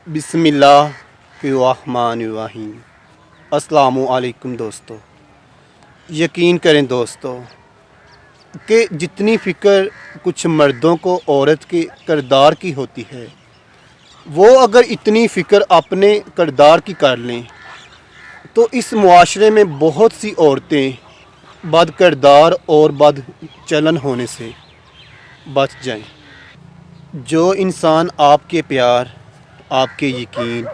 बिस्मिल्लाहिर्रहमानिर्रहीम। अस्सलामुअलैकुम दोस्तों। यकीन करें दोस्तों कि जितनी फ़िक्र कुछ मर्दों को औरत के किरदार की होती है, वो अगर इतनी फ़िक्र अपने किरदार की कर लें तो इस मुआशरे में बहुत सी औरतें बद किरदार और बद चलन होने से बच जाएं। जो इंसान आपके प्यार, आपके यकीन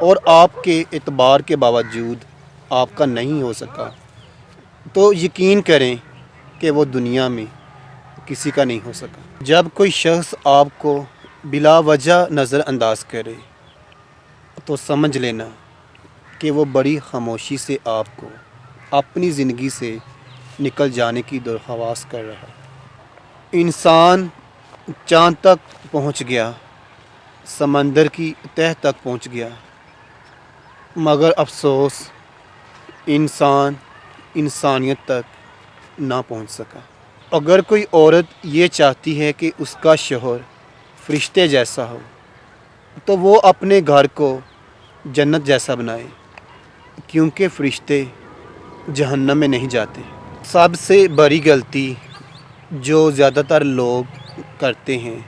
और आपके एतबार के बावजूद आपका नहीं हो सका, तो यकीन करें कि वो दुनिया में किसी का नहीं हो सका। जब कोई शख्स आपको बिला वजह नज़रअंदाज करे तो समझ लेना कि वो बड़ी खामोशी से आपको अपनी ज़िंदगी से निकल जाने की दरख्वास्त कर रहा है। इंसान चाँद तक पहुँच गया, समंदर की तह तक पहुँच गया, मगर अफसोस इंसान इंसानियत तक ना पहुँच सका। अगर कोई औरत ये चाहती है कि उसका शौहर फरिश्ते जैसा हो, तो वो अपने घर को जन्नत जैसा बनाए, क्योंकि फरिश्ते जहन्नम में नहीं जाते। सबसे बड़ी गलती जो ज़्यादातर लोग करते हैं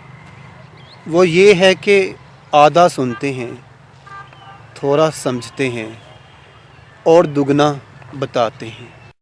वो ये है कि आधा सुनते हैं, थोड़ा समझते हैं और दुगना बताते हैं।